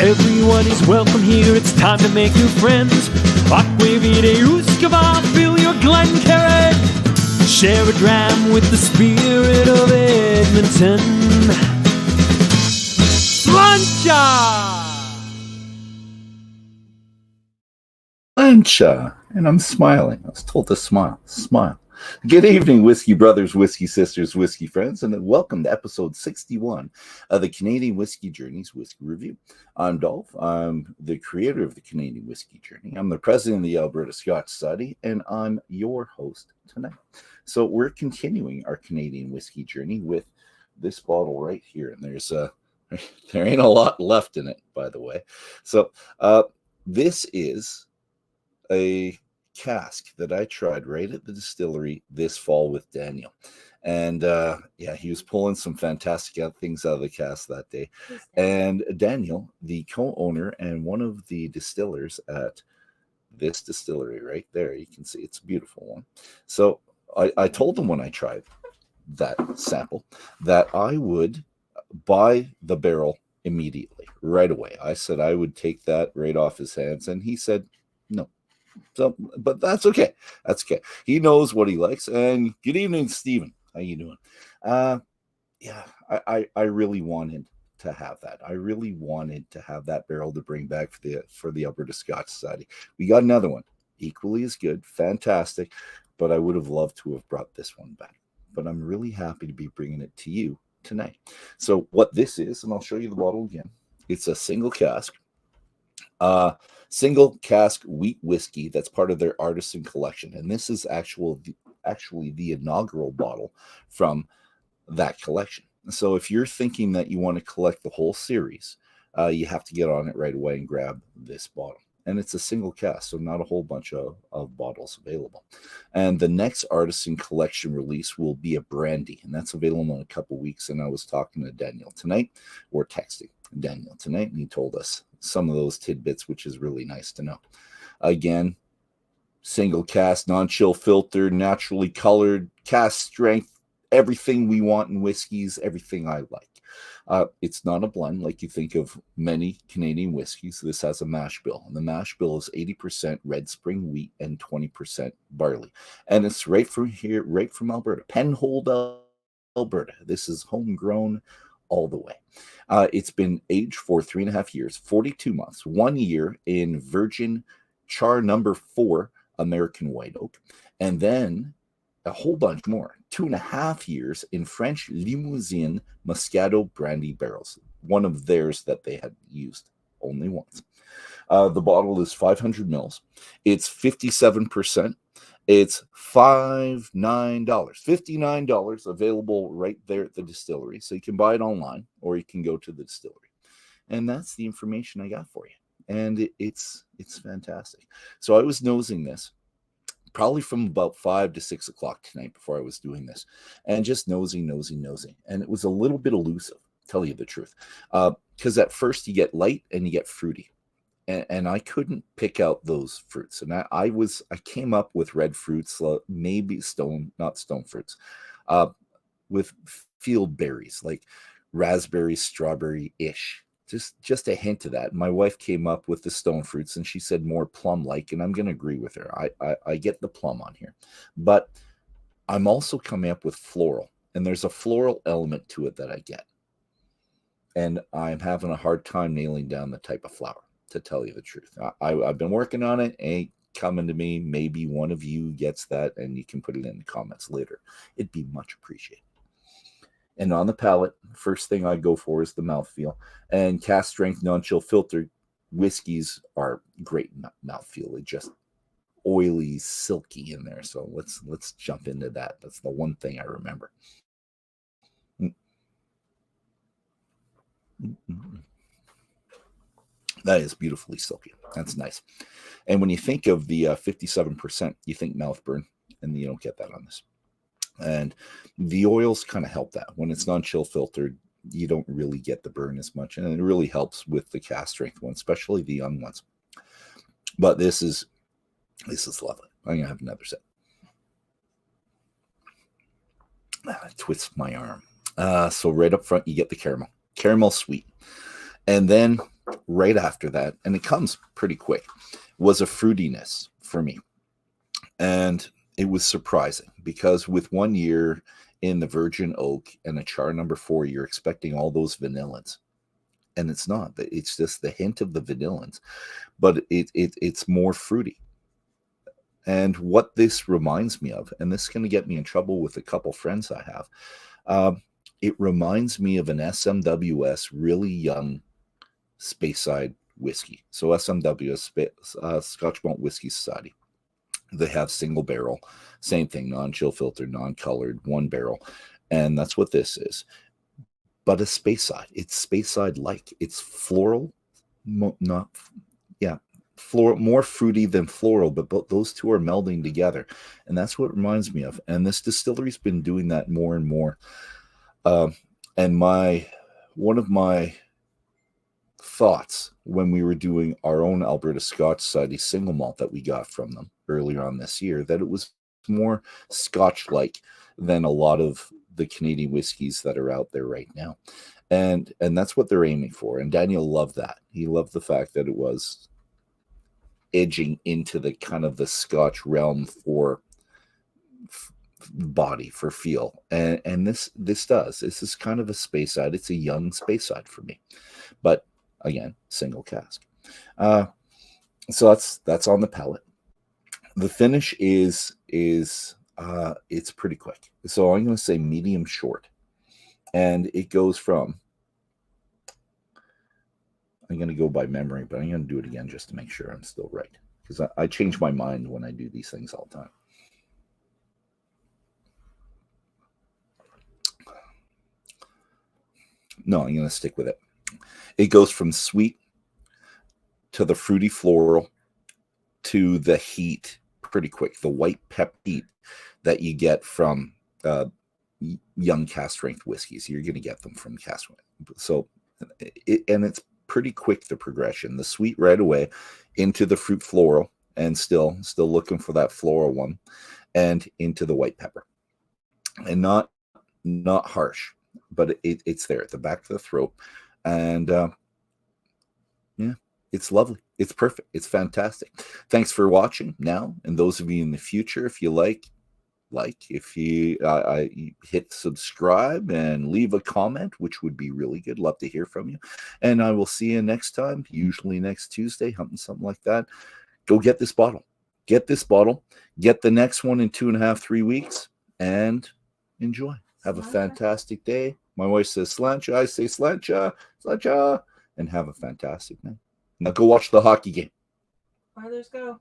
Everyone is welcome here, it's time to make new friends. Aquavide Uskava, fill your Glencairn. Share a dram with the spirit of Edmonton. Lancha, and I'm smiling. I was told to smile. Smile. Good evening, whiskey brothers, whiskey sisters, whiskey friends, and welcome to episode 61 of the Canadian Whisky Journey's Whiskey Review. I'm Dolph. I'm the creator of the Canadian Whisky Journey. I'm the president of the Alberta Scotch Society, and I'm your host tonight. So we're continuing our Canadian Whisky Journey with this bottle right here, and there ain't a lot left in it, by the way. So this is a cask that I tried right at the distillery this fall with Daniel. And he was pulling some fantastic things out of the cask that day. And Daniel, the co-owner and one of the distillers at this distillery right there, you can see it's a beautiful one. So I told him when I tried that sample that I would buy the barrel immediately, right away. I said I would take that right off his hands, and he said no. So, but that's okay. That's okay. He knows what he likes. And good evening, Stephen. How you doing? I really wanted to have that. I really wanted to have that barrel to bring back for the Alberta Scotch Society. We got another one, equally as good, fantastic. But I would have loved to have brought this one back. But I'm really happy to be bringing it to you tonight. So what this is, and I'll show you the bottle again. It's a single cask. Single cask wheat whiskey that's part of their artisan collection, and this is actually the inaugural bottle from that collection. So if you're thinking that you want to collect the whole series, you have to get on it right away and grab this bottle. And it's a single cask, so not a whole bunch of bottles available. And the next artisan collection release will be a brandy, and that's available in a couple weeks. And I was talking to Daniel tonight, or texting Daniel tonight, and he told us some of those tidbits, which is really nice to know. Again, single cask, non-chill filter, naturally colored, cask strength, everything we want in whiskeys, everything I like. It's not a blend like you think of many Canadian whiskeys. This has a mash bill, and the mash bill is 80% red spring wheat and 20% barley. And it's right from here, right from Alberta, Penhold, Alberta. This is homegrown all the way. It's been aged for 3.5 years, 42 months, 1 year in Virgin Char number 4 American White Oak, and then a whole bunch more, 2.5 years in French Limousin Moscato brandy barrels, one of theirs that they had used only once. The bottle is 500 mils. It's 57%. It's $59 available right there at the distillery. So you can buy it online or you can go to the distillery. And that's the information I got for you. And it's fantastic. So I was nosing this probably from about 5 to 6 o'clock tonight before I was doing this, and just nosing. And it was a little bit elusive, tell you the truth. Because at first you get light and you get fruity. And I couldn't pick out those fruits. And I came up with red fruits, maybe not stone fruits, with field berries, like raspberry, strawberry-ish. Just a hint of that. My wife came up with the stone fruits, and she said more plum-like, and I'm going to agree with her. I get the plum on here. But I'm also coming up with floral, and there's a floral element to it that I get. And I'm having a hard time nailing down the type of flower, to tell you the truth. I've been working on it. Ain't coming to me. Maybe one of you gets that, and you can put it in the comments later. It'd be much appreciated. And on the palate, first thing I go for is the mouthfeel. And cask strength non-chill filtered whiskeys are great mouthfeel. It's just oily, silky in there. So let's jump into that. That's the one thing I remember. That is beautifully silky. That's nice. And when you think of the 57%, you think mouth burn, and you don't get that on this. And the oils kind of help that. When it's non-chill filtered, you don't really get the burn as much, and it really helps with the cask strength ones, especially the young ones. But this is lovely. I'm gonna have another sip. Twist my arm. So right up front, you get the caramel sweet. And then right after that, and it comes pretty quick, was a fruitiness for me. And it was surprising because with 1 year in the virgin oak and a char number 4, you're expecting all those vanillins. And it's not. It's just the hint of the vanillins, but it's more fruity. And what this reminds me of, and this is going to get me in trouble with a couple friends I have, it reminds me of an SMWS really young Speyside whiskey. So SMWS, Scotch Malt Whiskey Society. They have single barrel, same thing, non-chill filter, non-colored, 1 barrel. And that's what this is. But a Speyside. It's Speyside-like. It's floral, floral, more fruity than floral, but those two are melding together. And that's what it reminds me of. And this distillery's been doing that more and more. And one of my thoughts when we were doing our own Alberta Scotch Society single malt that we got from them earlier on this year, that it was more Scotch-like than a lot of the Canadian whiskeys that are out there right now. And that's what they're aiming for. And Daniel loved that. He loved the fact that it was edging into the kind of the Scotch realm for body, for feel. And this does. This is kind of a Speyside. It's a young Speyside for me. But again, single cask. So that's on the palate. The finish is it's pretty quick. So I'm going to say medium short. And it goes from, I'm going to go by memory, but I'm going to do it again just to make sure I'm still right. Because I change my mind when I do these things all the time. No, I'm going to stick with it. It goes from sweet to the fruity floral to the heat pretty quick. The white pep heat that you get from young cask strength whiskeys. You're going to get them from cask strength. So, it's pretty quick, the progression. The sweet right away into the fruit floral, and still looking for that floral one, and into the white pepper. And not harsh, but it's there at the back of the throat. And it's lovely. It's perfect. It's fantastic. Thanks for watching now. And those of you in the future, if you like, if you hit subscribe and leave a comment, which would be really good. Love to hear from you. And I will see you next time, usually next Tuesday, something like that. Go get this bottle. Get this bottle. Get the next one in 2.5, 3 weeks, and enjoy. Have a fantastic day. My wife says slancha. I say slancha, and have a fantastic night. Now go watch the hockey game. Oilers go.